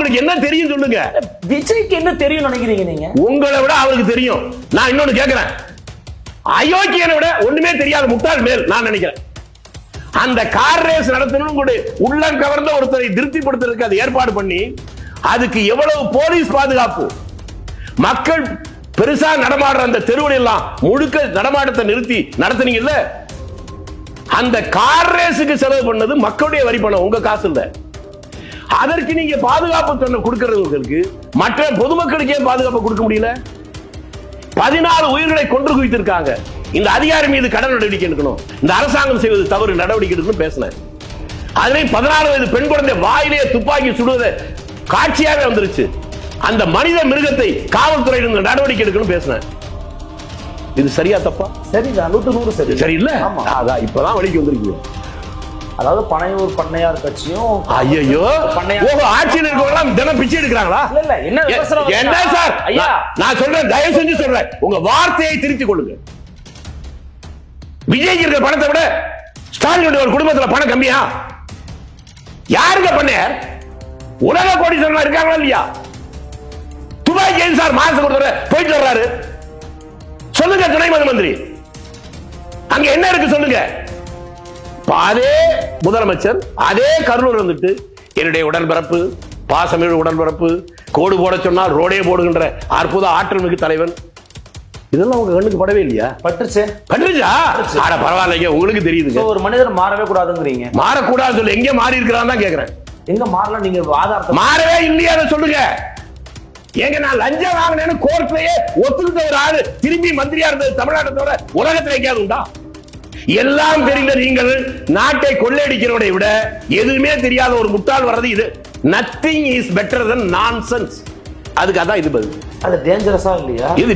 உங்களுக்கு என்ன தெரியும் சொல்லுங்க. விஜய்க்கு என்ன தெரியும் நினைக்கிறீங்க நீங்க? உங்களை விட அவருக்கு தெரியும். நான் இன்னொன்னு கேட்கிறேன், அயோக்கியனை விட ஒண்ணுமே தெரியாத முட்டாள் மேல் நான் நினைக்கிறேன். அந்த கார் ரேஸ் நடத்தணும் கூட உள்ளம் கவர்ந்த ஒருத்தரை திருப்திப்படுத்துறதுக்கு அது ஏற்பாடு பண்ணி அதுக்கு எவ்வளவு போலீஸ் பாதுகாப்பு, மக்கள் பெருசா நடமாடுற அந்த தெருவில் எல்லாம் முழுக்க நடமாட்டத்தை நிறுத்தி நடத்துனீங்கல்ல. அந்த கார் ரேஸுக்கு செலவு பண்ணது மக்களுடைய வரி பணம், உங்க காசு இல்ல. அதற்கு நீங்க பாதுகாப்பு தொண்டை கொடுக்கிறவங்களுக்கு மற்ற பொதுமக்களுக்கு ஏன் பாதுகாப்பு கொடுக்க முடியல? 14 உயிர்களை கொன்று குவித்திருக்காங்க. இந்த அதிகாரி மீது கடன் நடவடிக்கை எடுக்கணும், இந்த அரசாங்கம் செய்வது தவறு, நடவடிக்கை எடுக்கணும் பேசினேன். அதனை 14 வயது பெண் குழந்தை வாயிலே துப்பாக்கி சுடுவதை காட்சியாவே வந்துருச்சு. அந்த மனித மிருகத்தை காவல்துறை நடவடிக்கை எடுக்கணும் பேசினேன். இது சரியா தப்பா? சரிதான், 100% சரி. சரி இல்ல, அதான் இப்பதான் வழிக்கு வந்திருக்கீங்க. அதாவது பனையூர் பண்ணையார் கட்சியும் ஐயோ ஆட்சியில் இருக்கவங்க தினம் பிச்சை எடுக்கிறாங்களா? இல்ல என்ன சார் ஐயா, நான் சொல்றேன், தயவு செஞ்சு சொல்றேன், உங்க வார்த்தையை திருத்திக் கொள்ளுங்க. விஜய்க்கு இருக்கிற பணத்தை விட ஸ்டாலின் ஒரு குடும்பத்தில் பணம் கம்மியா? யாருங்க பண்ணையார்? உலக கோடீஸ்வரனா இருக்காங்களா இல்லையா? துபாய் ஏன் சார் மாசத்துக்கு ஒரு போயிட்டு வர்றாரு? சொல்லுங்க துணை மந்திரி, அங்க என்ன இருக்கு சொல்லுங்க. அதே முதலமைச்சர் அதே கரூர் வந்துட்டு என்னுடைய உடன்பிறப்பு, பாசமிழ் உடன்பிறப்பு, கோடு போட சொன்னால் ரோடே போடுகின்ற அற்புத ஆற்றல் மிகு தலைவன், இதெல்லாம் உங்க கண்ணுக்கு படவே இல்லையா? பட்டுச்சா? ஆட பரவாயில்லைங்க, உங்களுக்கு தெரியுது. ஒரு மனிதர் மாறவே கூடாதுங்கிறீங்க. மாறக்கூடாது சொல்லு, எங்க மாறி இருக்கிறான் தான் கேக்குறேன். எங்க மாறலாம்? நீங்க ஆதாரத்தை மாறவே இல்லையா சொல்லுங்க. ஏங்க நான் லஞ்சம் வாங்கினேன்னு கோர்ட்லயே ஒத்துக்கிட்ட ஒரு ஆளு திரும்பி மந்திரியா இருந்தது தமிழ்நாட்டோட உலகத்தில் எங்கேயாவது உண்டா? எல்லாம் தெரிந்த நீங்கள் நாட்டை கொள்ளையடிக்கிறவனை விட எதுவுமே தெரியாத ஒரு முட்டாள் வர்றது இது. Nothing is better than nonsense. அதுக்கு அதான் இது பதில். அது டேஞ்சரஸா இல்லையா? இது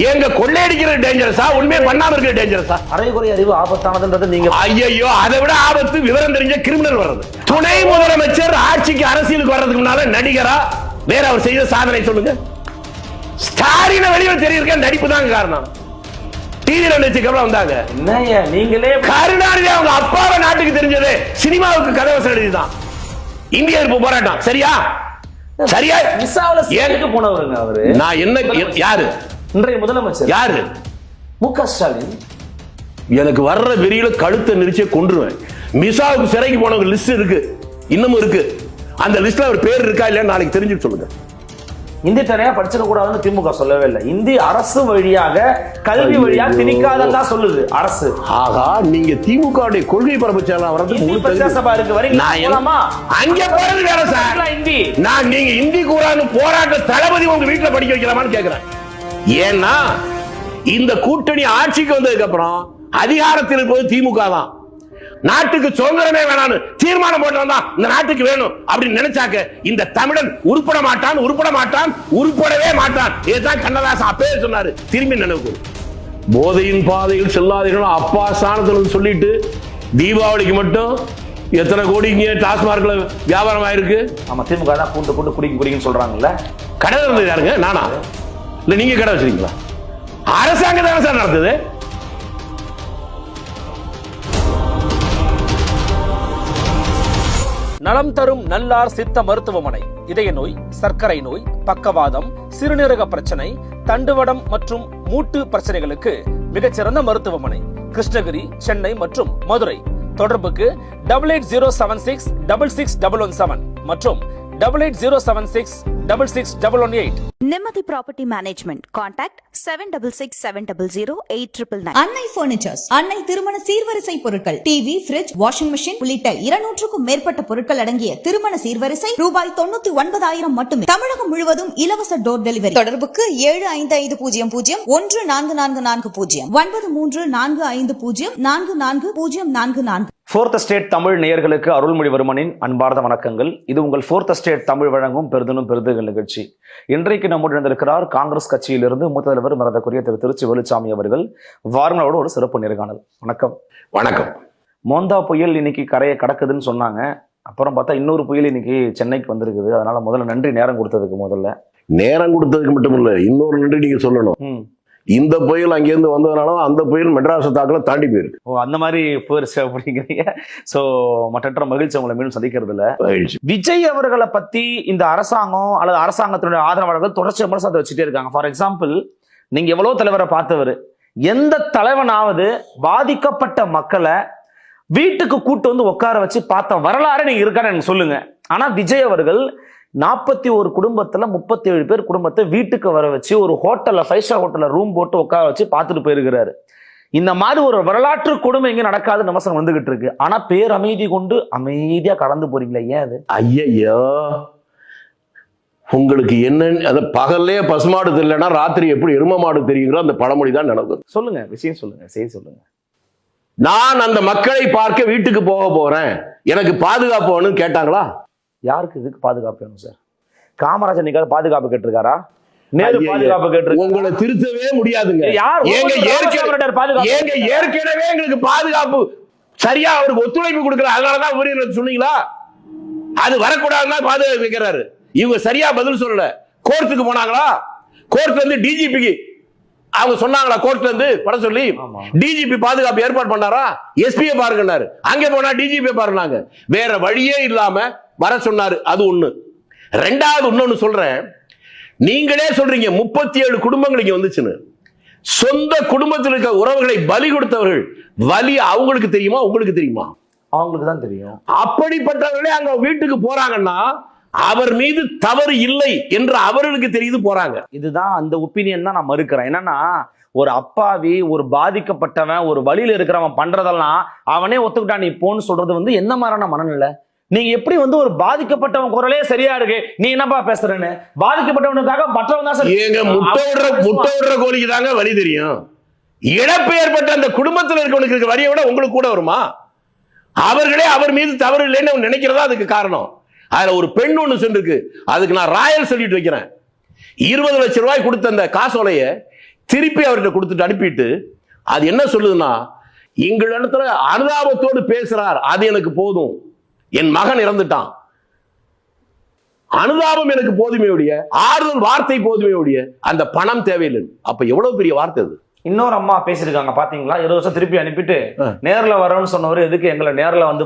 ஏங்க கொள்ளையடிக்கிறது டேஞ்சரஸா, உண்மையே பண்ணாம இருக்கிற டேஞ்சரஸா? அரைகுறை அறிவு ஆபத்தானதுன்றது நீங்க. ஐயோ, அதை விட ஆபத்து விவரம் தெரிஞ்ச கிரிமினல் வர்றது. துணை முதலமைச்சர் ஆட்சிக்கு அரசியலுக்கு வர்றதுக்கு முன்னால நடிகரா வேற அவர் செய்த சாதனை சொல்லுங்க. ஸ்டாலினை வெளியில் தெரியிருக்க நடிப்பு தான் காரணம். டிவில நினைச்சுக்கப்புறம் வந்தாங்க. நீங்களே கருணாநிதி அவங்க அப்பாவை நாட்டுக்கு தெரிஞ்சது சினிமாவுக்கு கதவசம் எழுதிதான். இந்திய எதிர்ப்பு போராட்டம் சரியா? சரியா? விசாவுல ஏனுக்கு போனவருங்க அவரு. நான் என்ன யாரு? இன்றைய முதலமைச்சர் யாரு? மு.க. ஸ்டாலின். எனக்கு வர்ற வெறியில கழுத்தை நெரிச்சே கொன்றுவேன். மிசாவுக்கு சிறைக்கு போனவங்க லிஸ்ட் இருக்கு, இன்னமும் இருக்கு. அந்த லிஸ்ட்ல ஒரு பேர் இருக்கா இல்லையா நாளைக்கு தெரிஞ்சு சொல்லுங்க. இந்தி தனியா படிச்சிட கூடாதுன்னு திமுக சொல்லவே இல்லை. இந்தி அரசு வழியாக கல்வி வழியா திணிக்காதா சொல்லுது அரசு. ஆகா, நீங்க திமுக கொள்கை பரப்புச்சாலாம் அங்க போறது வேற சார். இந்தி நான் நீங்க இந்தி கூறான்னு போராட்ட தளபதி உங்க வீட்டுல படிக்க வைக்கலாமான்னு கேக்குறேன். ஏன்னா இந்த கூட்டணி ஆட்சிக்கு வந்ததுக்கு அப்புறம் அதிகாரத்தில் இருப்பது திமுக தான். நாட்டுக்கு சுதந்திரமே வேணான்னு தீர்மானம் போட்டவன் தான் இந்த நாட்டுக்கு வேணும் அப்படின்னு நினைச்சாக்க இந்த தமிழன் உருப்பட மாட்டான், உருப்படவே மாட்டான். இதுதான் கண்ணதாசன் அப்பவே சொன்னாரு. திரும்பி நினைவு போதையின் பாதையில் செல்லாதீர்கள் அப்பா ஸ்தானத்தில் சொல்லிட்டு தீபாவளிக்கு மட்டும் எத்தனை கோடிங்க டாஸ்மார்க்ல வியாபாரம் ஆயிருக்கு. ஆமா, திமுக தான் கூட்டு கூட்டு குடிக்குன்னு சொல்றாங்கல்ல. கடை இருந்தது யாருங்க? நானா? இல்ல நீங்க கடை வச்சிருக்கீங்களா? அரசாங்கம் தானே சார் நடத்துது. நலம் தரும் நல்லார் சித்த மருத்துவமனை இதய நோய், சர்க்கரை நோய், பக்கவாதம், சிறுநீரக பிரச்சனை, தண்டுவடம் மற்றும் மூட்டு பிரச்சனைகளுக்கு மிகச்சிறந்த மருத்துவமனை. கிருஷ்ணகிரி, சென்னை மற்றும் மதுரை. தொடர்புக்கு 8807666117 மற்றும் 8807666118. Nimati Property Management. Contact 7667008999. அன்னை பர்னிச்சர்ஸ். அன்னை திருமண சீர்வரிசை பொருட்கள், டிவி, ஃபிரிட்ஜ், வாஷிங் மெஷின் உள்ளிட்ட 200க்கும் மேற்பட்ட பொருட்கள் அடங்கிய திருமண சீர்வரிசை ரூபாய் 99,000 மட்டுமே. தமிழகம் முழுவதும் இலவச டோர் டெலிவரி. தொடர்புக்கு 7550014440 9345044044. ஃபோர்த் ஸ்டேட் தமிழ் நேயர்களுக்கு அருள்மொழிவர்மனின் அன்பார்ந்த வணக்கங்கள். இது உங்கள் ஃபோர்த் ஸ்டேட் தமிழ் வழங்கும் பெருதினும் பெருதுகள் நிகழ்ச்சி. இன்றைக்கு நம்முடன் இருந்திருக்கிறார் காங்கிரஸ் கட்சியிலிருந்து மூத்த தலைவர் மரதக்குரிய திரு திருச்சி வேலுச்சாமி அவர்கள். வாருங்களோடு ஒரு சிறப்பு நேர்காணல். வணக்கம். வணக்கம். மோந்தா புயல் இன்னைக்கு கரையை கடக்குதுன்னு சொன்னாங்க. அப்புறம் பார்த்தா இன்னொரு புயல் இன்னைக்கு சென்னைக்கு வந்திருக்குது. அதனால முதல்ல நன்றி, நேரம் கொடுத்ததுக்கு. முதல்ல நேரம் கொடுத்ததுக்கு மட்டும் இல்ல, இன்னொரு நன்றி நீங்க சொல்லணும். இந்த புயல் அங்கிருந்து வந்ததுனால அந்த புயல் மெட்ராஸ் தாக்கல தாண்டி போயிருக்கு. ஓ, அந்த மாதிரி போயிருச்சு அப்படிங்கிறீங்க. சோ மற்ற மகிழ்ச்சி உங்களை மீண்டும் சந்திக்கிறதுல. விஜய் அவர்களை பத்தி இந்த அரசாங்கம் அல்லது அரசாங்கத்தினுடைய ஆதரவாளர்கள் தொடர்ச்சி விமர்சனத்தை வச்சுட்டே இருக்காங்க. ஃபார் எக்ஸாம்பிள், நீங்க எவ்வளவு தலைவரை பார்த்தவர், எந்த தலைவனாவது பாதிக்கப்பட்ட மக்களை வீட்டுக்கு கூட்டு வந்து உட்கார வச்சு பார்த்த வரலாறு நீங்க இருக்கான்னு எனக்கு சொல்லுங்க. ஆனா விஜய் அவர்கள் 41 குடும்பத்துல 37 பேர் குடும்பத்தை வீட்டுக்கு வர வச்சு ஒரு ஹோட்டல்ல 5 ஸ்டார் ஹோட்டல்ல ரூம் போட்டு உட்கார வச்சு பார்த்துட்டு போயிருக்கிறாரு. இந்த மாதிரி ஒரு வரலாற்று கொடுமை எங்க நடக்காது விமர்சனம் வந்துகிட்டு இருக்கு. ஆனா பேர் அமைதி கொண்டு அமைதியா கடந்து போறீங்களா? ஏன் அது? ஐயோ, உங்களுக்கு என்ன, அது பகல்லே பசுமாடு தெரியலன்னா ராத்திரி எப்படி எரும மாடு தெரியுங்களோ அந்த பழமொழி தான் நடக்குது. சொல்லுங்க, விஷயம் சொல்லுங்க, செய்தி சொல்லுங்க. நான் அந்த மக்களை பார்க்க வீட்டுக்கு போக போறேன், எனக்கு பாதுகாப்பு வேணும்னு கேட்டாங்களா? யாருக்கு இதுக்கு பாதுகாப்பு வேணும் சார்? காமராஜர் நீங்க பாதுகாப்பு கேட்டிருக்காரா? நேரு பாதுகாப்பு கேட்டிருக்காரு. உங்களை திருத்தவே முடியாதுங்க. ஏற்கனவே எங்களுக்கு பாதுகாப்பு சரியா அவருக்கு ஒத்துழைப்பு கொடுக்கல, அதனாலதான் உயிரிழப்பு சொன்னீங்களா? அது வரக்கூடாதுன்னா பாதுகாப்பு வைக்கிறாரு. இவங்க சரியா பதில் சொல்லல. கோர்ட்டுக்கு போனாங்களா? கோர்ட்ல இருந்து டிஜிபிக்கு அவங்க சொன்னாங்களா? கோர்ட்ல இருந்து வர சொல்லி டிஜிபி பாதுகாப்பு ஏற்பாடு பண்ணாரா? எஸ்பியை பாருங்கன்னாரு. அங்க போனா டிஜிபி பாருங்க. வேற வழியே இல்லாம வர சொன்னாரு. அது ஒண்ணு. ரெண்டாவது இன்னொன்னு சொல்றேன். நீங்களே சொல்றீங்க 37 குடும்பங்கள் இங்க வந்துச்சுன்னு. சொந்த குடும்பத்தில் இருக்க உறவுகளை பலி கொடுத்தவர்கள் வலி அவங்களுக்கு தெரியுமா, உங்களுக்கு தெரியுமா? அவங்களுக்கு தான் தெரியும். அப்படிப்பட்டவர்களே அங்க வீட்டுக்கு போறாங்கன்னா அவர் மீது தவறு இல்லை என்று அவர்களுக்கு தெரியுது போறாங்க. இதுதான் அந்த ஒப்பீனியன் தான் நான் மறுக்கிறேன். என்னன்னா, ஒரு அப்பாவி, ஒரு பாதிக்கப்பட்டவன், ஒரு வழியில இருக்கிறவன் பண்றதெல்லாம் அவனே ஒத்துக்கிட்டான் நீ போன்னு சொல்றது வந்து என்ன மாதிரியான மனநிலை? நீங்க எப்படி வந்து ஒரு பாதிக்கப்பட்டவன் குரலே சரியா இருக்கு, நீ என்னப்பா பேசுறேன்னு? பாதிக்கப்பட்டவனுக்காக மற்றவன் தான் சார். ஏங்க முட்டை விடுற கோழிக்கு தாங்க வலி தெரியும். இழப்பு ஏற்பட்ட அந்த குடும்பத்தில் இருக்கவனுக்கு இருக்க வரியை விட உங்களுக்கு கூட வருமா? அவர்களே அவர் மீது தவறு இல்லைன்னு நினைக்கிறதா அதுக்கு காரணம். அதுல ஒரு பெண் ஒண்ணு சென்றிருக்கு, அதுக்கு நான் ராயல் சொல்லிட்டு வைக்கிறேன். 20 லட்சம் ரூபாய் கொடுத்த அந்த காசோலைய திருப்பி அவர்கிட்ட கொடுத்துட்டு அனுப்பிட்டு அது என்ன சொல்லுதுன்னா, எங்களிடத்துல அனுதாபத்தோடு பேசுறார், அது எனக்கு போதும். என் மகன் இறந்துட்டான், அனுதாபம் எனக்கு போதுமே ஒழிய, ஆறுதல் வார்த்தை போதுமே ஒழிய அந்த பணம் தேவையில்லை. அப்ப எவ்வளவு பெரிய வார்த்தை அது. இன்னொரு அம்மா பேசிருக்காங்க பாத்தீங்களா, 20 வருஷம் திருப்பி அனுப்பிட்டு நேர்ல வரணும்னு சொன்னவர் எதுக்கு எங்களை நேர்ல வந்து?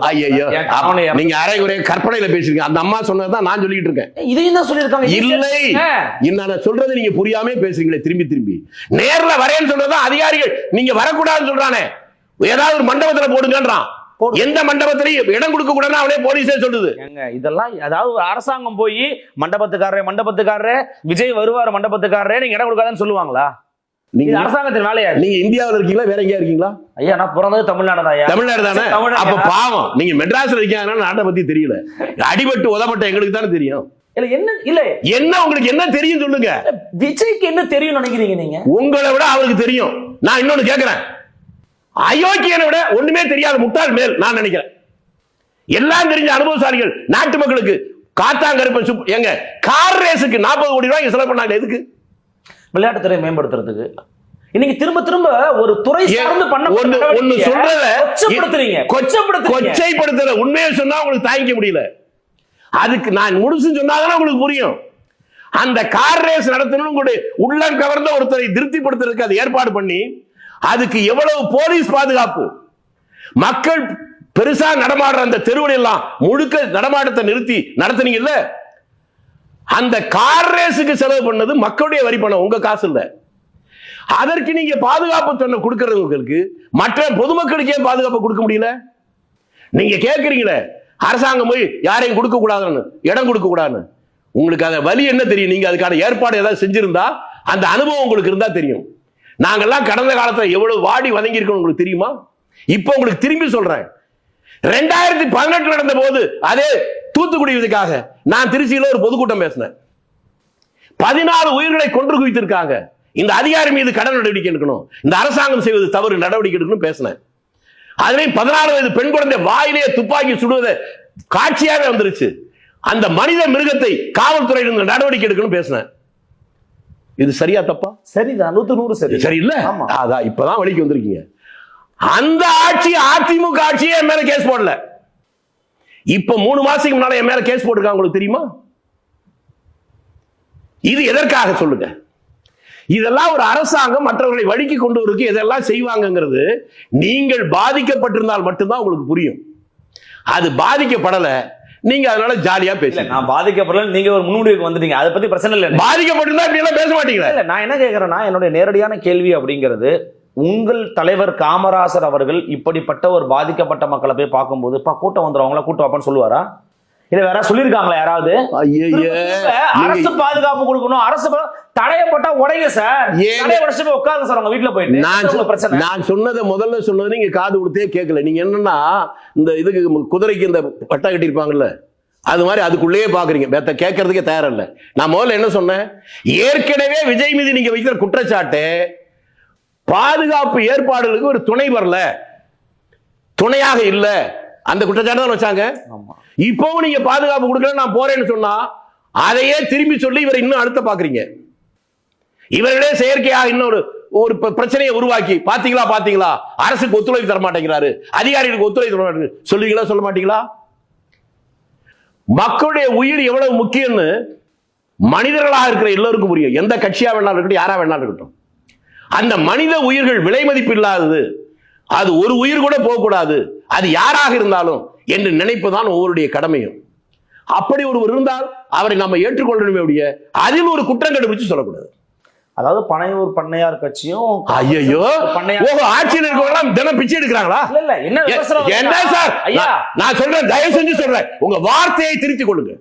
நீங்க அரைகுறை கற்பனையில பேசுறீங்க. அந்த அம்மா சொன்னதான் நான் சொல்லிட்டு இருக்கேன். இதையும் தான் சொல்லிருக்காங்க. இல்லை, நான் சொல்றது நீங்க புரியாம பேசுறீங்களே திரும்பி திரும்பி. நேர்ல வரேன்னு சொல்றதான் அதிகாரிகள் நீங்க வரக்கூடாதுன்னு சொல்றானே. ஏதாவது ஒரு மண்டபத்துல போடுங்கன்றான். எந்த மண்டபத்திலையும் இடம் கொடுக்க கூடாதுன்னு அவனே போலீஸே சொல்லுது. இதெல்லாம் அதாவது அரசாங்கம் போய் மண்டபத்துக்காரரே விஜய் வருவார் மண்டபத்துக்காரரே நீங்க இடம் கொடுக்காதுன்னு சொல்லுவாங்களா? நீங்க அரசாங்கத்தின் வேலையா? நீங்க இந்தியாவில் இருக்கீங்களா, வேற எங்கேயா இருக்கீங்களா? ஐயா, நான் பிறந்தது தமிழ்நாடு தான். தமிழ்நாடு தானே? அப்ப பாவம், நீங்க மெட்ராஸ்ல இருக்கீங்க, நாட்டை பத்தி தெரியல. அடிபட்டு உதப்பட்ட எங்களுக்கு தானே தெரியும். என்ன உங்களுக்கு என்ன தெரியும் சொல்லுங்க. விஜய்க்கு என்ன தெரியும் நினைக்கிறீங்க நீங்க? உங்களை விட அவருக்கு தெரியும். நான் இன்னொன்னு கேட்கிறேன், அயோக்கியனை விட ஒண்ணுமே தெரியாத முட்டாள் மேல் நான் நினைக்கிறேன். எல்லாம் தெரிஞ்ச அனுபவசாலிகள் நாட்டு மக்களுக்கு காத்தாங்கருப்ப எங்க கார் ரேஸுக்கு 40 கோடி ரூபாய் செலவு பண்ணாங்க. எதுக்கு? விளையாட்டுத்துறை மேம்படுத்துறதுக்கு. இன்னைக்கு திரும்ப திரும்ப ஒரு துறை சார்ந்து பண்ண ஒண்ணு சொல்றத கொச்சைப்படுத்துற உண்மையை சொன்னா உங்களுக்கு தாங்கிக்க முடியல. அதுக்கு நான் முடிச்சு சொன்னாதான் உங்களுக்கு புரியும். அந்த கார் ரேஸ் நடத்தணும் கூட உள்ளம் கவர்ந்த ஒருத்தரை திருப்திப்படுத்துறதுக்கு அது ஏற்பாடு பண்ணி அதுக்கு எவ்வளவு போலீஸ் பாதுகாப்பு, மக்கள் பெருசா நடமாடுற அந்த தெருவில் எல்லாம் முழுக்க நடமாட்டத்தை நிறுத்தி நடத்துனீங்கல்ல. அந்த கார் ரேஸுக்கு செலவு பண்ணது மக்களுடைய வரி பணம், உங்க காசு இல்ல. அதற்கு நீங்க பாதுகாப்பு சொன்ன கொடுக்கறவங்களுக்கு மற்ற பொதுமக்களுக்கு ஏன் பாதுகாப்பு கொடுக்க முடியல? நீங்க கேட்கறீங்களே அரசாங்கம் போய் யாரையும் கொடுக்க கூடாதுன்னு, இடம் கொடுக்க கூடாதுன்னு. உங்களுக்கு அந்த வலி என்ன தெரியும்? நீங்க அதுக்கான ஏற்பாடு ஏதாவது செஞ்சிருந்தா அந்த அனுபவம் உங்களுக்கு இருந்தா தெரியும். நாங்கெல்லாம் கடந்த காலத்துல எவ்வளவு வாடி வதங்கி இருக்கோம் உங்களுக்கு தெரியுமா? இப்ப உங்களுக்கு திரும்பி சொல்றேன், 2018 நடந்த போது அதே தூத்துக்குடி இதுக்காக நான் திருச்சியில ஒரு பொதுக்கூட்டம் பேசினேன். 14 உயிர்களை கொன்று குவித்திருக்காங்க. இந்த அதிகாரி மீது கடன் நடவடிக்கை எடுக்கணும், இந்த அரசாங்கம் செய்வது தவறு, நடவடிக்கை எடுக்கணும் பேசினேன். அதுலயும் 14 வயது பெண் குழந்தை வாயிலே துப்பாக்கி சுடுவதை காட்சியாக வந்துருச்சு. அந்த மனித மிருகத்தை காவல்துறை நடவடிக்கை எடுக்கணும் பேசினேன். இது சரியா தப்பா? சரிதான், 100% சரி. சரி இல்ல? அதான் இப்பதான் வழிக்கு வந்திருக்கீங்க. அந்த ஆட்சி அதிமுக ஆட்சியே என் மேல கேஸ் போடல. இப்ப 3 மாசத்துக்கு முன்னால என் மேல கேஸ் போட்டிருக்காங்க, உங்களுக்கு தெரியுமா? இது எதற்காக சொல்லுங்க. இதெல்லாம் ஒரு அரசாங்கம் மற்றவர்களை வழிக்கு கொண்டு வருவதற்கு இதெல்லாம் செய்வாங்கிறது நீங்கள் பாதிக்கப்பட்டிருந்தால் மட்டும்தான் உங்களுக்கு புரியும். அது பாதிக்கப்படல, நீங்க அதனால ஜாலியா பேசல. நான் பாதிக்கப்படல, நீங்க ஒரு முன்னுடிவுக்கு வந்துட்டீங்க, அதை பத்தி பிரச்சனை இல்லை. பாதிக்கப்பட்டிருந்தா இப்படி எல்லாம் பேச மாட்டீங்களா? இல்ல, நான் என்ன கேட்கிறேன்னா, என்னுடைய நேரடியான கேள்வி அப்படிங்கிறது, உங்கள் தலைவர் காமராசர் அவர்கள் இப்படிப்பட்ட ஒரு பாதிக்கப்பட்ட மக்களை போய் பார்க்கும்போது கூட்டம் வந்துடும், அவங்கள கூட்டம் வாப்பான்னு சொல்லுவாரா? இல்ல வேற சொல்லிருக்காங்களா யாராவது? அரசு பாதுகாப்பு கொடுக்கணும், அரசு தடையப்பட்டா உடைங்க சார், தடைய உடைச்சு போய் உட்காருங்க சார் உங்க வீட்டுல போயிட்டு. நான் சொன்னதை முதல்ல சொன்னது நீங்க காது கொடுத்தே கேட்கல. நீங்க என்னன்னா இந்த இதுக்கு குதிரைக்கு இந்த பட்டா கட்டிருப்பாங்கல்ல, அது மாதிரி அதுக்குள்ளேயே பாக்குறீங்க, கேட்கறதுக்கே தயாரா இல்ல. நான் முதல்ல என்ன சொன்னேன், ஏற்கனவே விஜய் மீது நீங்க வைக்கிற குற்றச்சாட்டு பாதுகாப்பு ஏற்பாடுகளுக்கு ஒரு துணை வரல, துணையாக இல்ல, அந்த குற்றச்சாட்டு தான் வச்சாங்க. இப்பவும் நீங்க பாதுகாப்பு கொடுக்கல, நான் போறேன்னு சொன்னா அதையே திரும்பி சொல்லி இவர் இன்னும் அழுத்த பாக்குறீங்க. இவர்களே செயற்கையாக இன்னொரு ஒரு பிரச்சனையை உருவாக்கி பாத்தீங்களா அரசுக்கு ஒத்துழைப்பு தர மாட்டேங்கிறாரு, அதிகாரிகளுக்கு ஒத்துழைப்பு தர மாட்டேங்கிறாரு சொல்லுவீங்களா, சொல்ல மாட்டீங்களா? மக்களுடைய உயிர் எவ்வளவு முக்கியம்னு மனிதர்களாக இருக்கிற எல்லோருக்கும் புரியும். எந்த கட்சியா வேணாலும் இருக்கட்டும், யாரா வேணாலும் இருக்கட்டும், அந்த மனித உயிர்கள் விலை மதிப்பு இல்லாதது, அது ஒரு உயிர் கூட போகக்கூடாது, அது யாராக இருந்தாலும் என்று நினைப்பதுதான் ஒவ்வொருடைய கடமையும். அப்படி ஒருவர் இருந்தால் அவரை நம்ம ஏற்றுக்கொள்ளணுமே ஒழிய அதில் ஒரு குற்றம் கண்டுபிடிச்சு சொல்லக்கூடாது. அதாவது பனையூர் பண்ணையார் கட்சியும் ஐயோ ஆட்சியில் இருக்கவங்க தினம் பிச்சை எடுக்கிறாங்களா? என்ன சார் நான் சொல்றேன், தயவு செஞ்சு சொல்றேன், உங்க வார்த்தையை திருத்திக் கொள்ளுங்க.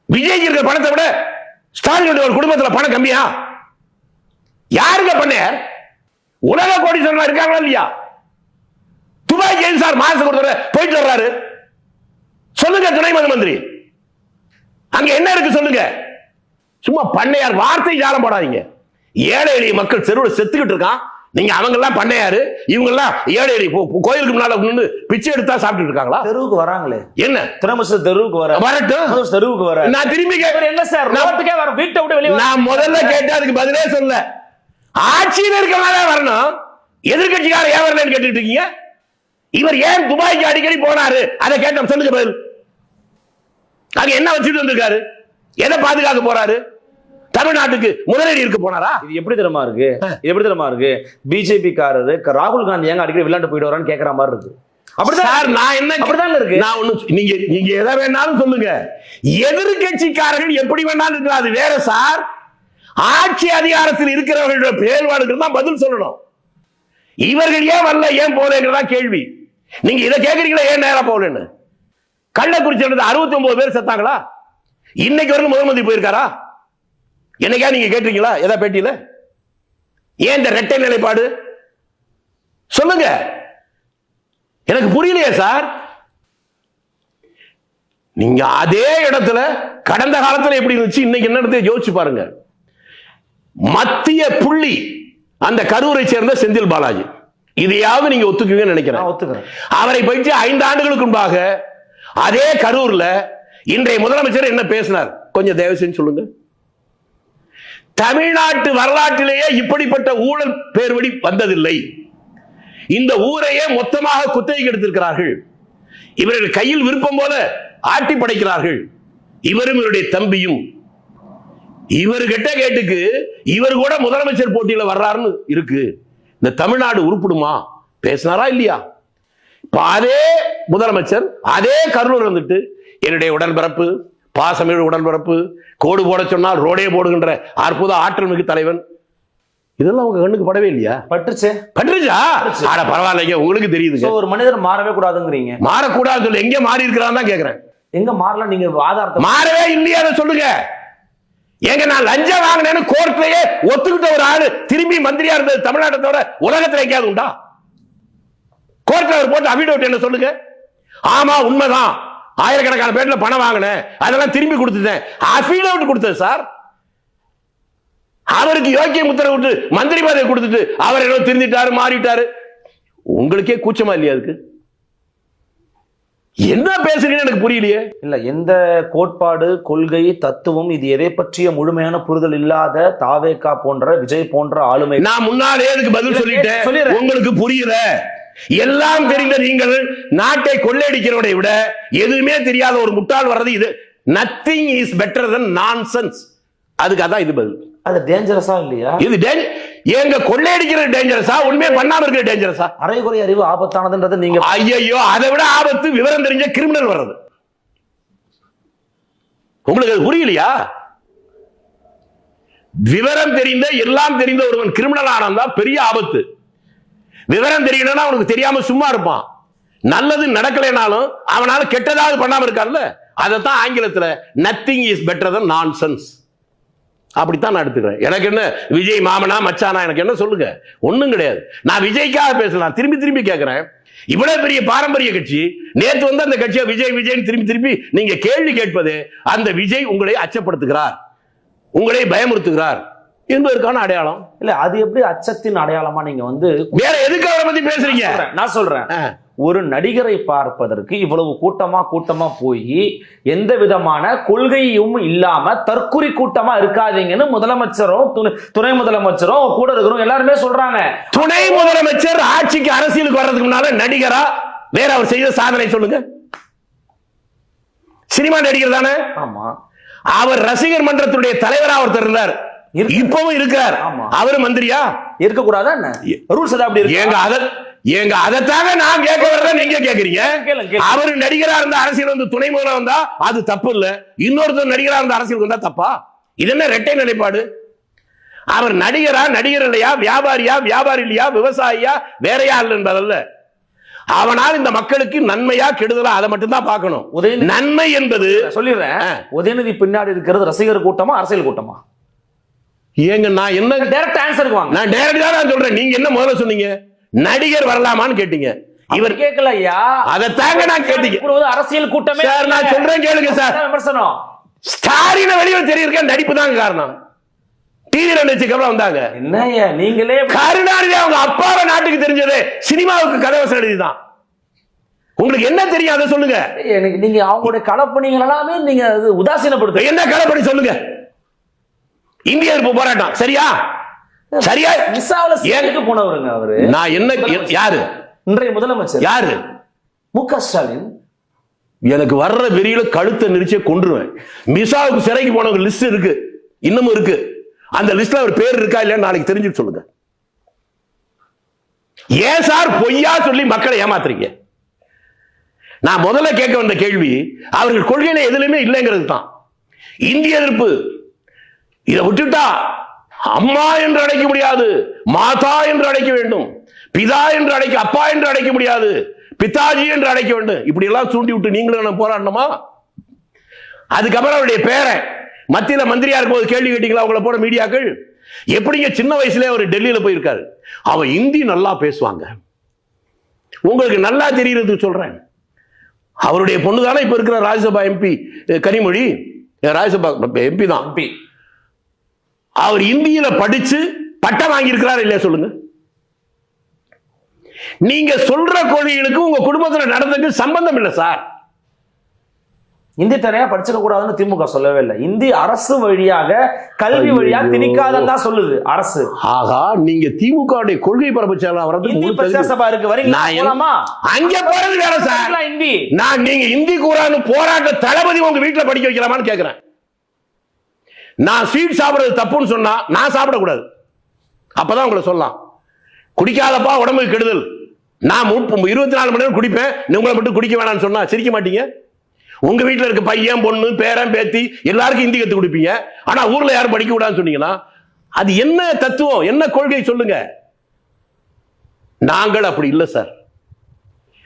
விஜய்க்கு இருக்கிற பணத்தை விட ஸ்டாலின் ஒரு குடும்பத்தில் பணம் கம்மியா? யாருங்க பண்ணையார்? உலக கோடீஸ்வரன் இருக்காங்களா இல்லையா? துபாய்க்கு ஏன் சார் மாசத்துக்கு ஒரு தடவை போயிட்டு வர்றாரு? சொல்லுங்க துணை மந்திரி, அங்க என்ன இருக்கு சொல்லுங்க. சும்மா பண்ணையார் வார்த்தை ஜாலம் போடாதீங்க. ஏழை எளிய மக்கள் தெருவில் செத்துக்கிட்டு இருக்கான், நீங்க அவங்க எல்லாம் பண்ணையாரு, இவங்க எல்லாம் ஏழை எளிய கோயிலுக்கு முன்னால நின்று பிச்சை எடுத்தா சாப்பிட்டு இருக்காங்களா? தெருவுக்கு வராங்களே, என்ன தினமசு தெருவுக்கு வரட்டும், தெருவுக்கு வர. நான் திரும்பி என்ன சார் வீட்டை விட்டு வெளியே, நான் முதல்ல கேட்டேன், அதுக்கு பதிலே சொல்ல. ஆட்சியில் இருக்கவங்க வரணும், எதிர்கட்சிக்கார ஏன் வரலன்னு கேட்டுட்டு இருக்கீங்க. இவர் ஏன் துபாய்க்கு அடிக்கடி போனாரு, அதை கேட்டோம், சொல்லுங்க பதில். அங்க என்ன வச்சுட்டு வந்திருக்காரு, எதை பாதுகாக்க போறாரு? தமிழ்நாட்டுக்கு முதலீடு இருக்க போனாரா? இது எப்படி தெரியுமா இருக்கு, பிஜேபி காரரு ராகுல் காந்தி ஏங்க அடிக்கடி விளையாண்டு போயிட்டு வரான்னு கேட்கற மாதிரி இருக்கு. அப்படிதான் நான் என்ன அப்படிதான் இருக்கு. நான் ஒண்ணு, நீங்க எதை வேணாலும் சொல்லுங்க, எதிர்கட்சிக்காரர்கள் எப்படி வேணாலும் இருக்கலாம், அது வேற சார். ஆட்சி அதிகாரத்தில் இருக்கிறவர்களுடைய செயல்பாடுகள் தான் பதில் சொல்லணும். இவர்கள் ஏன் வரல, ஏன் போலங்கிறதா கேள்வி. நீங்க இதை கேட்கறீங்களா, ஏன் நேரா போகலன்னு? கள்ளக்குறிச்சி 69 பேர் செத்தாங்களா? இன்னைக்கு வரைக்கும் முதல்மந்திரி போயிருக்காரா? என்னைக்கா நீங்க கேட்டீங்களா ஏதா பேட்டியில? ஏன் இந்த இரட்டை நிலைப்பாடு சொல்லுங்க, எனக்கு புரியலையே சார். நீங்க அதே இடத்துல கடந்த காலத்துல எப்படி இருந்துச்சு, இன்னைக்கு என்ன இடத்துல யோசிச்சு பாருங்க. மத்திய புள்ளி அந்த கரூரை சேர்ந்த செந்தில் பாலாஜி, இதையாவது நீங்க ஒத்துக்குவீங்கன்னு நினைக்கிறேன். அவரை பற்றி 5 ஆண்டுகளுக்கு முன்பாக அதே கரூர்ல இன்றைய முதலமைச்சர் என்ன பேசினார், கொஞ்சம் தயவு செஞ்சு சொல்லுங்க. தமிழ்நாட்டு வரலாற்றிலேயே இப்படிப்பட்ட ஊழல் பேர்வழி வந்ததில்லை, இந்த ஊரையே மொத்தமாக குத்தகைக்கு எடுத்திருக்கிறார்கள், இவர்கள் கையில் விருப்பம் போல ஆட்டி படைக்கிறார்கள், இவரும் இவருடைய தம்பியும். இவர் கெட்ட கேட்டுக்கு இவர் கூட முதலமைச்சர் போட்டியில வர்றாருன்னு இருக்கு. இந்த தமிழ்நாடு உருப்பிடுமா? பேசினாரா இல்லையா? அதே முதலமைச்சர் அதே கரூர் வந்துட்டு என்னுடைய உடன்பிறப்பு, பாசமிழ் உடன்பிறப்பு, கோடு போட சொன்னால் ரோடே போடுகின்ற அற்புத ஆற்றல் மிகு தலைவன், இதெல்லாம் உங்க கண்ணுக்கு படவே இல்லையா? பட்டுச்சா? ஆனா பரவாயில்லைங்க, உங்களுக்கு தெரியுது. ஒரு மனிதர் மாறவே கூடாதுங்கிறீங்க. மாறக்கூடாது சொல்லு, எங்க மாறி இருக்கிறான் தான் கேக்குறேன். எங்க மாறலாம், நீங்க ஆதாரத்தை மாறவே இல்லையா சொல்லுங்க. ஏங்க நான் லஞ்சம் வாங்கினேன்னு கோர்ட்லயே ஒத்துக்கிட்ட ஒரு ஆளு திரும்பி மந்திரியா இருந்தது தமிழ்நாட்டை தவிர உலகத்துல எங்கேயாவது உண்டா? கோர்ட்ல அவர் போட்டு அபிடவிட் என்ன சொல்லுங்க. ஆமா உண்மைதான், ஆயிரக்கணக்கான பேர்ல பணம் வாங்கினேன், அதெல்லாம் திரும்பி கொடுத்துட்டேன், அபிடவிட் கொடுத்தது சார். அவருக்கு யோக்கியம் உத்தரவிட்டு மந்திரி பதவி கொடுத்துட்டு அவர் என்ன திருந்திட்டாரு, மாறிட்டாரு. உங்களுக்கே கூச்சமா இல்லையா? அதுக்கு என்ன பேசுறீங்கன்னு எனக்கு புரியலையே. இல்ல, எந்த கோட்பாடு, கொள்கை, தத்துவம், இது எதை பற்றிய முழுமையான புரிதல் இல்லாத தாவேகா போன்ற, விஜய் போன்ற ஆளுமை. நான் முன்னாலே அதுக்கு பதில் சொல்லிட்டேன், உங்களுக்கு புரியல. எல்லாம் தெரிந்த நீங்கள் நாட்டை கொள்ளையடிக்கிறவரை விட எதுவுமே தெரியாத ஒரு முட்டாள் வர்றது இது. Nothing is better then nonsense. அதுக்கு அதான் இது பதில். அது டேஞ்சரஸா இல்லையா? இது எங்க கொள்ளையடிக்கிறது டேஞ்சரஸா, உண்மையை பண்ணாம இருக்கிற டேஞ்சரஸா? அரைகுறை அறிவு ஆபத்தானதுன்றது நீங்க. ஐயோ, அதை விட ஆபத்து விவரம் தெரிஞ்ச கிரிமினல் வர்றது. உங்களுக்கு அது புரியலையா? விவரம் தெரிந்த எல்லாம் தெரிந்த ஒருவன் கிரிமினல் ஆனதா பெரிய ஆபத்து. விவரம் தெரியலன்னா அவனுக்கு தெரியாம சும்மா இருப்பான். நல்லது நடக்கலைனாலும் அவனால கெட்டதாவது பண்ணாம இருக்கான்ல, அதைத்தான் ஆங்கிலத்துல nothing is better than nonsense. அப்படித்தான் நான் எடுத்துக்கிறேன். எனக்கு என்ன விஜய் மாமனா மச்சானா எனக்கு என்ன சொல்லுங்க, ஒண்ணும் கிடையாது. நான் விஜய்க்காக பேசலாம். திரும்பி திரும்பி கேட்கிறேன், இவ்வளவு பெரிய பாரம்பரிய கட்சி, நேற்று வந்து அந்த கட்சியை விஜய் விஜய் திரும்பி திரும்பி நீங்க கேள்வி கேட்பது, அந்த விஜய் உங்களை அச்சப்படுத்துகிறார், உங்களை பயமுறுத்துகிறார் என்பதற்கான அடையாளம். இல்ல, அது எப்படி அச்சத்தின் அடையாளமா நீங்க வந்து வேற எதுக்கு அவரை பத்தி பேசுறீங்க? நான் சொல்றேன், ஒரு நடிகரை பார்ப்பதற்கு இவ்வளவு கூட்டமா போய் எந்த விதமான கொள்கையும் இல்லாம தற்குறி கூட்டமா இருக்காதீங்கன்னு முதலமைச்சரும் துணை முதலமைச்சரும் கூட இருக்கிறோம் எல்லாருமே சொல்றாங்க. துணை முதலமைச்சர் ஆட்சிக்கு அரசியலுக்கு வர்றதுக்கு முன்னால நடிகரா வேற அவர் செய்த சாதனை சொல்லுங்க. சினிமா நடிகர் தானே? ஆமா. அவர் ரசிகர் மன்றத்துடைய தலைவரா ஒருத்தர் இருந்தார், இப்பவும் இருக்கிறார். அவர் மந்திரியா இருக்க கூடாதா? ரூல்ஸ் அப்படி இருக்கு. ஏங்க அதைத்தாங்க நான் கேட்க வரத நீங்க கேக்குறீங்க. அவரு நடிகரா இருந்த அரசியல் வந்து துணை முதல்வர் வந்தா அது தப்பு இல்ல, இன்னொருத்தர் நடிகரா இருந்த அரசியல் வந்தா தப்பா? இது என்ன இரட்டை நிலைப்பாடு? அவர் நடிகரா நடிகர் இல்லையா, வியாபாரியா வியாபாரி இல்லையா, விவசாயியா வேறையா இல்ல என்பதல்ல. அவனால் இந்த மக்களுக்கு நன்மையா கெடுதலா அதை மட்டும் தான் பார்க்கணும். நன்மை என்பது சொல்லிடுறேன், உதயநிதி பின்னாடி இருக்கிறது ரசிகர் கூட்டமா அரசியல் கூட்டமா? ஏங்க நான் என்ன டைரக்ட் ஆன்சர் வாங்க. நான் டைரக்டா நான் சொல்றேன். நீங்க என்ன முதல்ல சொன்னீங்க? நடிகர் வரலாமான்னு கேட்டீங்க. இவர் கேட்கல ஐயா, அதை தாங்க நான் கேட்டீங்க. அரசியல் கூட்டமே சார் நான் சொல்றேன் கேளுங்க சார். விமர்சனம் ஸ்டாரின வெளியே தெரியிருக்க நடிப்பு தான் காரணம். டிவி கவலை வந்தாங்க. என்னய்யா நீங்களே கருணாநிதி அவங்க அப்பாவை நாட்டுக்கு தெரிஞ்சது சினிமாவுக்கு கதவசம் எழுதிதான். உங்களுக்கு என்ன தெரியும் அதை சொல்லுங்க. எனக்கு நீங்க அவங்களுடைய களப்பணிகள் எல்லாமே நீங்க உதாசீனப்படுத்த. என்ன களப்பணி சொல்லுங்க? இந்திய எதிர்ப்பு போராட்டம் சரியா? சரியா? ஏனுக்கு போனவருங்க அவரு. நான் என்ன யாரு இன்றைய முதலமைச்சர் யாரு? மு.க. ஸ்டாலின். எனக்கு வர்ற வெறியில கழுத்தை நெரிச்சே கொன்றுவேன். மிசாவுக்கு சிறைக்கு போனவங்க லிஸ்ட் இருக்கு, இன்னமும் இருக்கு. அந்த லிஸ்ட்ல அவர் பேர் இருக்கா இல்லையா நாளைக்கு தெரிஞ்சுட்டு சொல்லுங்க. ஏன் சார் பொய்யா சொல்லி மக்களை ஏமாத்துறீங்க? நான் முதல்ல கேட்க வந்த கேள்வி அவர்கள் கொள்கையில எதுலையுமே இல்லைங்கிறது தான். இந்திய எதிர்ப்பு இதை விட்டுட்டா அம்மா என்று அழைக்க முடியாது, மாதா என்று அழைக்க வேண்டும், பிதா என்று அழைக்க, அப்பா என்று அழைக்க முடியாது, பிதாஜி என்று அழைக்க வேண்டும். இப்படி எல்லாம் தூண்டி விட்டு நீங்களும் போராடணுமா? அதுக்கப்புறம் அவருடைய பேரை மத்தியில மந்திரியா இருக்கும்போது கேள்வி கேட்டீங்களா அவங்கள போற மீடியாக்கள்? எப்படிங்க சின்ன வயசுல அவர் டெல்லியில போயிருக்காரு, அவன் ஹிந்தி நல்லா பேசுவாங்க. உங்களுக்கு நல்லா தெரியுறது சொல்றேன். அவருடைய பொண்ணு தானே இப்ப இருக்கிற ராஜ்யசபா எம்பி கனிமொழி, ராஜ்யசபா எம்பி தான். அவர் இந்தியில படிச்சு பட்டம் வாங்கி இருக்கிறார் இல்லையா சொல்லுங்க. நீங்க சொல்ற கொள்கைகளுக்கு உங்க குடும்பத்தில் நடந்ததுக்கு சம்பந்தம் இல்லை சார். இந்தி தனியா படிச்சுக்க கூடாதுன்னு திமுக சொல்லவே இல்லை. இந்தி அரசு வழியாக கல்வி வழியாக திணிக்காதன்னு தான் சொல்லுது அரசு. ஆகா, நீங்க திமுக கொள்கை பரப்புச்சாலும் அங்க போறது வேற சார். இந்தி நான் நீங்க இந்தி கூறான்னு போராட்ட தளபதி உங்க வீட்டுல படிக்க வைக்கலாமான்னு கேட்கிறேன். நான் ஸ்வீட் சாப்பிடுறது தப்புன்னு சொன்னா நான் சாப்பிடக்கூடாது, அப்பதான் உங்களை சொல்லலாம். குடிக்காதப்பா உடம்புக்கு கெடுதல், நான் 24 மணி நேரம் குடிப்பேன், உங்களை மட்டும் குடிக்க வேணாம்னு சொன்னா சிரிக்க மாட்டீங்க. உங்க வீட்டுல இருக்க பையன் பொண்ணு பேரன் பேத்தி எல்லாருக்கும் இந்தி கத்து கொடுப்பீங்க. ஆனா ஊர்ல யாரும் படிக்க கூடாதுன்னு சொன்னீங்கன்னா அது என்ன தத்துவம், என்ன கொள்கை சொல்லுங்க. நாங்கள் அப்படி இல்லை சார்.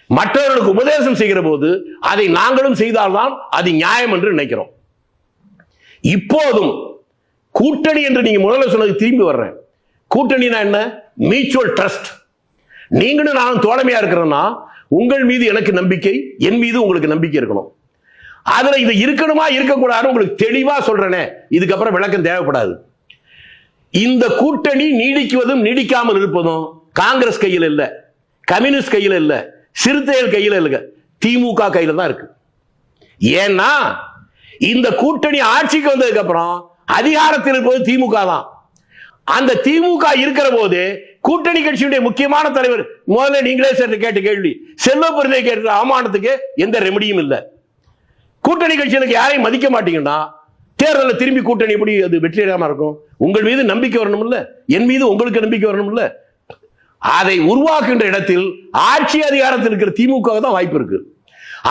மற்றவர்களுக்கு உபதேசம் செய்கிற போது அதை நாங்களும் செய்தால்தான் அது நியாயம் என்று நினைக்கிறோம். இப்போதும் கூட்டணி என்று நீங்க முதல்ல சொன்னது திரும்பி வர்றேன். கூட்டணினா என்ன? Mutual trust. நீங்களும் நானும் தோழமையா இருக்கிறோம்னா உங்கள் மீது எனக்கு நம்பிக்கை, என் மீது உங்களுக்கு நம்பிக்கை இருக்கணும். அதுல இது இருக்கணுமா இருக்கக்கூடாது உங்களுக்கு தெளிவா சொல்றேனே, இதுக்கப்புறம் விளக்கம் தேவைப்படாது. இந்த கூட்டணி நீடிக்குவதும் நீடிக்காமல் இருப்பதும் காங்கிரஸ் கையில் இல்ல, கம்யூனிஸ்ட் கையில் இல்ல, சிறுத்தைகள் கையில் இல்ல, திமுக கையில தான் இருக்கு. ஏன்னா இந்த கூட்டணி ஆட்சிக்கு வந்ததுக்கு அப்புறம் அதிகாரத்தில் இருப்பது திமுக தான். அந்த திமுக இருக்கிற போது கூட்டணி கட்சியுடைய முக்கியமான தலைவர் முதல்ல நீங்களே கேட்ட கேள்வி, செல்வ பெருந்தை கேட்ட அவமானத்துக்கு எந்த ரெமடியும் இல்லை. கூட்டணி கட்சிகளுக்கு யாரையும் மதிக்க மாட்டீங்கன்னா தேர்தலில் திரும்பி கூட்டணி எப்படி அது வெற்றிகரமா இருக்கும்? உங்கள் மீது நம்பிக்கை வரணும் இல்ல, என் மீது உங்களுக்கு நம்பிக்கை வரணும் இல்ல. அதை உருவாக்குகின்ற இடத்தில் ஆட்சி அதிகாரத்தில் இருக்கிற திமுக தான் வாய்ப்பு இருக்கு.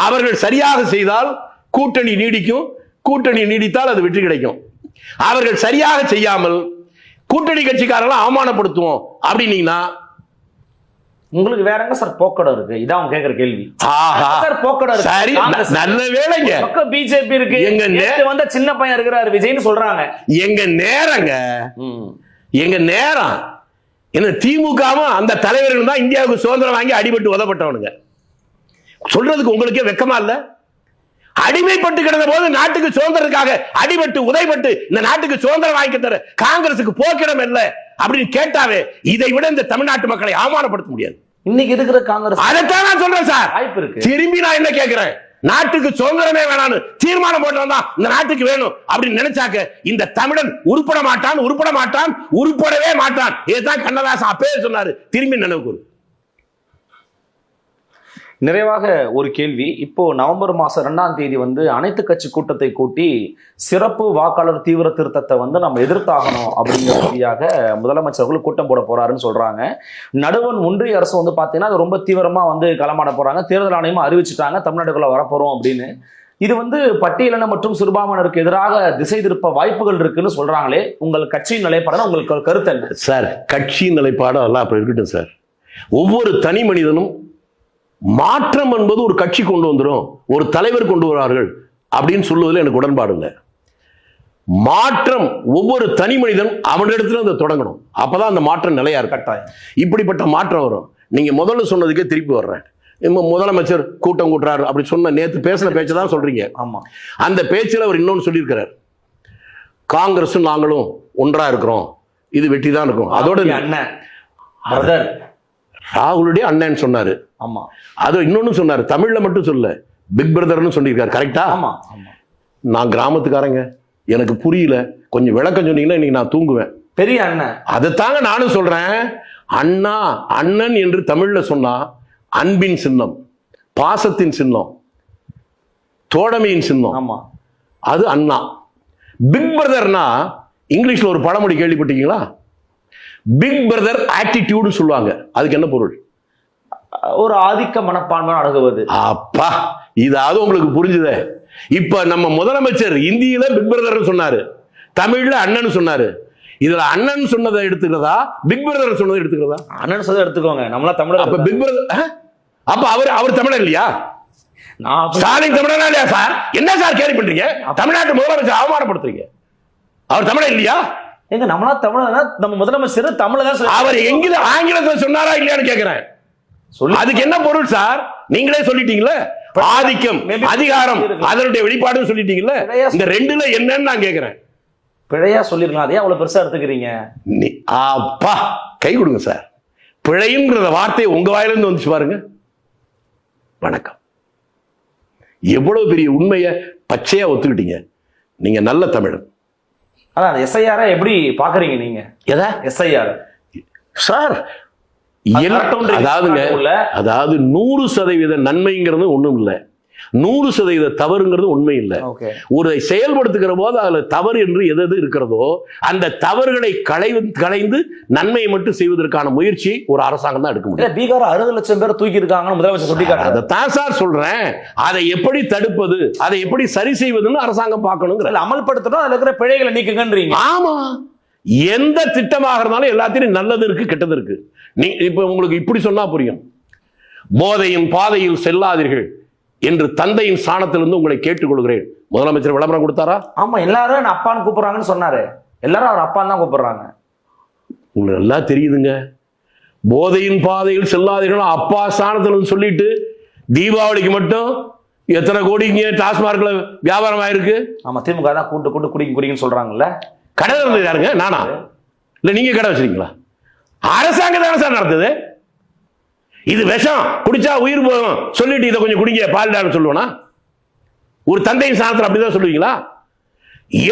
அவர்கள் சரியாக செய்தால் கூட்டணி நீடிக்கும், கூட்டணி நீடித்தால் அது வெற்றி கிடைக்கும். அவர்கள் சரியாக செய்யாமல் கூட்டணி கட்சிக்காரங்களை அவமானப்படுத்துவோம் அப்படின்னீங்கன்னா உங்களுக்கு வேற எங்க சார் போக்கடம் இருக்கு? இதான் அவங்க கேக்குற கேள்வி. சார் போக்கடம் இருக்கு. சரி, நல்ல வேளைங்க. பக்கம் பிஜேபி இருக்கு. எங்க வந்த சின்ன பையன் இருக்கிறாரு விஜய்னு சொல்றாங்க. எங்க நேரங்க, எங்க நேரம் என்ன? திமுகவும் அந்த தலைவர்கள் தான் இந்தியாவுக்கு சுதந்திரம் வாங்கி அடிபட்டு உதப்பட்டவனுங்க. சொல்றதுக்கு உங்களுக்கே வெக்கமா இல்ல? அடிமைப்பட்டு கிடந்த போது நாட்டுக்கு சுதந்திரத்துக்காக அடிபட்டு உதைப்பட்டு இந்த நாட்டுக்கு சுதந்திரம் வாங்கி தர காங்கிரசுக்கு போக்கிடம் இல்லை அப்படின்னு கேட்டாவே இதை விட இந்த தமிழ்நாட்டு மக்களை அவமானப்படுத்த முடியாது. இன்னைக்கு இருக்கிற காங்கிரஸ் அதைத்தான் நான் சொல்றேன் சார். வாய்ப்பு இருக்கு. திரும்பி நான் என்ன கேட்கிறேன், நாட்டுக்கு சுதந்திரமே வேணான்னு தீர்மானம் போட்டவன் தான் இந்த நாட்டுக்கு வேணும் அப்படின்னு நினைச்சாக்க இந்த தமிழன் உருப்பட மாட்டான், உருப்பட மாட்டான், உருப்படவே மாட்டான். இதுதான் கண்ணதாசன் அப்பவே சொன்னாரு. திரும்பி நினைவுக்கு நிறைவாக ஒரு கேள்வி. இப்போ நவம்பர் மாசம் 2ஆம் தேதி அனைத்து கட்சி கூட்டத்தை கூட்டி சிறப்பு வாக்காளர் தீவிர திருத்தத்தை நம்ம எதிர்த்தாகணும் அப்படிங்கிறதுக்காக முதலமைச்சர்கள் கூட்டம் போட போறாருன்னு சொல்றாங்க. நடுவண் ஒன்றிய அரசு பாத்தீங்கன்னா அது ரொம்ப தீவிரமா களமாட போறாங்க. தேர்தல் ஆணையமா அறிவிச்சுட்டாங்க தமிழ்நாட்டுக்குள்ள வரப்போறோம் அப்படின்னு. இது பட்டியலின மற்றும் சிறுபான்மையினருக்கு எதிராக திசை திருப்ப வாய்ப்புகள் இருக்குன்னு சொல்றாங்களே, உங்கள் கட்சியின் நிலைப்பாடு உங்களுக்கு கருத்து என்ன சார்? கட்சியின் நிலைப்பாடு எல்லாம் அப்ப இருக்கட்டும் சார். ஒவ்வொரு தனி மனிதனும் மாற்றம் என்பது ஒரு கட்சி கொண்டு வந்துடும், ஒரு தலைவர் கொண்டு வருவார்கள் அப்படின்னு சொல்லுவதில் எனக்கு உடன்பாடு இல்லை. மாற்றம் ஒவ்வொரு தனி மனிதன் அவனிடத்துல அதை தொடங்கணும். அப்பதான் அந்த மாற்றம் நிலையா இருக்கு. இப்படிப்பட்ட மாற்றம் வரும். நீங்க முதல்ல சொன்னதுக்கே திருப்பி வர்றேன். முதலமைச்சர் கூட்டம் கூட்டுறாரு அப்படி சொன்ன நேத்து பேசின பேச்சை தான் சொல்றீங்க. ஆமா, அந்த பேச்சில் அவர் இன்னொன்னு சொல்லியிருக்கிறார், காங்கிரஸும் நாங்களும் ஒன்றா இருக்கிறோம், இது வெற்றி தான் இருக்கும். அதோட அண்ணன் ராகுலுடைய அண்ணன் சொன்னாரு. ஆமா, அது இன்னொன்னு சொன்னாரு, தமிழ்ல மட்டும் சொல்ல, பிக் பிரதர்னு சொல்லியிருக்காரு. கரெக்டா? ஆமா. நான் கிராமத்துக்காரங்க, எனக்கு புரியல, கொஞ்சம் விளக்கம் சொன்னீங்கன்னா இன்னைக்கு நான் தூங்குவேன். பெரிய அண்ணன், அதைத்தாங்க நானும் சொல்றேன். அண்ணா, அண்ணன் என்று தமிழ்ல சொன்னா அன்பின் சின்னம், பாசத்தின் சின்னம், தோழமையின் சின்னம். ஆமா, அது அண்ணா. பிக் பிரதர்னா இங்கிலீஷ்ல ஒரு பழமொழி கேள்விப்பட்டீங்களா? பிக் பிரதர் ஆட்டிடியூடு சொல்லுவாங்க. அதுக்கு என்ன பொருள்? ஒரு ஆதிக்க மனப்பான்மை அணுகுவது. அப்பா, இதாவது உங்களுக்கு புரிஞ்சுதே. இப்ப நம்ம முதலமைச்சர் இந்தியில பிக் பிரதர் சொன்னாரு, தமிழ்ல அண்ணன் சொன்னாரு. இதுல அண்ணன் சொன்னதை எடுத்துக்கிறதா, பிக் பிரதர் சொன்னதை எடுத்துக்கிறதா? அண்ணன் சொன்னதை எடுத்துக்கோங்க. நம்மளா தமிழர். அப்ப பிக் பிரதர், அப்ப அவர் தமிழர் இல்லையா? ஸ்டாலின் தமிழனா இல்லையா சார்? என்ன சார் கேள்வி பண்றீங்க? தமிழ்நாட்டு முதலமைச்சர் அவமானப்படுத்துறீங்க. அவர் தமிழர் இல்லையா? எங்க நம்மளா தமிழர்? நம்ம முதலமைச்சர் தமிழ் தான். அவர் எங்கில ஆங்கிலத்தில் சொன்னாரா இல்லையான்னு கேட்கிறேன். அதுக்கு என்ன பொருள் சார்? நீங்களே சொல்லிட்டீங்களே, ஆதிக்கம், அதிகாரம், அதனுடைய வெளிப்பாடு சொல்லிட்டீங்கல்ல. இந்த ரெண்டுல என்னன்னு நான் கேட்கிறேன். பிழையா சொல்லிருக்கலாம், அதே அவ்வளவு பெருசா எடுத்துக்கிறீங்க. அப்பா, கை கொடுங்க சார். பிழையுங்கிற வார்த்தை உங்க வாயிலிருந்து வந்துச்சு பாருங்க. வணக்கம். எவ்வளவு பெரிய உண்மையை பச்சையா ஒத்துக்கிட்டீங்க. நீங்க நல்ல தமிழன். அதான் எஸ்ஐஆர் எப்படி பாக்குறீங்க நீங்க? எதா எஸ்ஐஆர் சார்? அதாவது 100% நன்மைங்கிறது ஒண்ணும் இல்லை, 100% தவறுங்கிறது உண்மை இல்லை. ஒரு செயல்படுத்துகிற போது அதுல தவறு என்று எது இருக்கிறதோ அந்த தவறுகளை களைந்து நன்மையை மட்டும் செய்வதற்கான முயற்சி ஒரு அரசாங்கம் தான் எடுக்க முடியும். பீகார் 60 லட்சம் பேர் தூக்கி இருக்காங்கன்னு முதலமைச்சர் சொல்லியிருக்காரு. அதைத்தான் சார் சொல்றேன். அதை எப்படி தடுப்பது, அதை எப்படி சரி செய்வதுன்னு அரசாங்கம் பார்க்கணுங்கிற, அமல்படுத்தணும், அதுல இருக்கிற பிழைகளை நீக்குங்கன்றீங்க. ஆமா, எந்த திட்டமாக இருந்தாலும் எல்லாத்தையும் நல்லது இருக்கு, கெட்டது இருக்கு. இப்ப உங்களுக்கு இப்படி சொன்னா புரியும். போதையின் பாதையில் செல்லாதீர்கள் என்று தந்தையின் ஸ்தானத்திலிருந்து உங்களை கேட்டுக்கொள்கிறேன். முதலமைச்சர் விளம்பரம் கொடுத்தாரா? ஆமா, எல்லாரும் அப்பான்னு கூப்பிடுறாங்கன்னு சொன்னாரு. எல்லாரும் அவர் அப்பான்னு தான் கூப்பிடுறாங்க. உங்களுக்கு நல்லா தெரியுதுங்க. போதையின் பாதையில் செல்லாதீர்கள் அப்பா ஸ்தானத்திலிருந்து சொல்லிட்டு தீபாவளிக்கு மட்டும் எத்தனை கோடிங்க டாஸ்மார்க்ல வியாபாரம் ஆயிருக்கு. ஆமா, திமுக தான் கூட்டு குடிக்குன்னு சொல்றாங்கல்ல. கடை இருந்தது யாருங்க? நானா? இல்ல நீங்க கடை வச்சிருக்கீங்களா? அரசாங்கம் தானே சார் நடத்துது. இது விஷம், குடிச்சா உயிர் போகும் சொல்லிட்டு இதை கொஞ்சம் குடிங்க பால் சொல்லுவேனா? ஒரு தந்தையின் சாணத்தில் அப்படிதான் சொல்லுவீங்களா?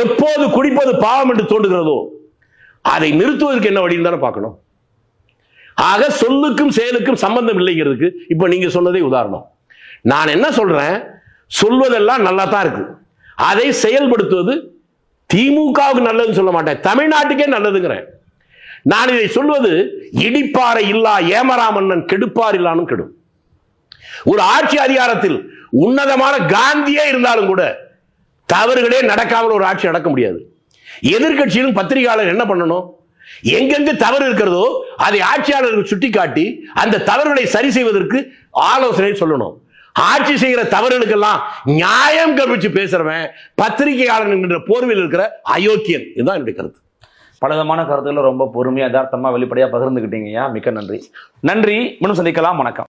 எப்போது குடிப்பது பாவம் என்று தோன்றுகிறதோ அதை நிறுத்துவதற்கு என்ன வழின்னு தானே பார்க்கணும். ஆக சொல்லுக்கும் செயலுக்கும் சம்பந்தம் இல்லைங்கிறதுக்கு இப்ப நீங்க சொன்னதே உதாரணம். நான் என்ன சொல்றேன், சொல்வதெல்லாம் நல்லா தான் இருக்கு, அதை செயல்படுத்துவது திமுகவுக்கு நல்லதுன்னு சொல்ல மாட்டேன், தமிழ்நாட்டுக்கே நல்லதுங்கிறேன். நான் இதை சொல்வது இடிப்பாறை இல்லா ஏமராமன்னன் கெடுப்பார் இல்லான்னு கெடும். ஒரு ஆட்சி அதிகாரத்தில் உன்னதமான காந்தியே இருந்தாலும் கூட தவறுகளே நடக்காமல் ஒரு ஆட்சி நடக்க முடியாது. எதிர்கட்சியிலும் பத்திரிகையாளர் என்ன பண்ணணும், எங்கெங்கு தவறு இருக்கிறதோ அதை ஆட்சியாளர்கள் சுட்டிக்காட்டி அந்த தவறுகளை சரி செய்வதற்கு ஆலோசனை சொல்லணும். ஆட்சி செய்கிற தவறுகளுக்கெல்லாம் நியாயம் கற்பிச்சு பேசுறவன் பத்திரிகையாளர் என்கிற போர்வையில் இருக்கிற அயோக்கியன். இதுதான் என்னுடைய கருத்து. பலவிதமான கருத்துக்களை ரொம்ப பொறுமையா யதார்த்தமா வெளிப்படையா பகிர்ந்துக்கிட்டீங்கய்யா. மிக்க நன்றி. நன்றி. மீண்டும் சந்திக்கலாம். வணக்கம்.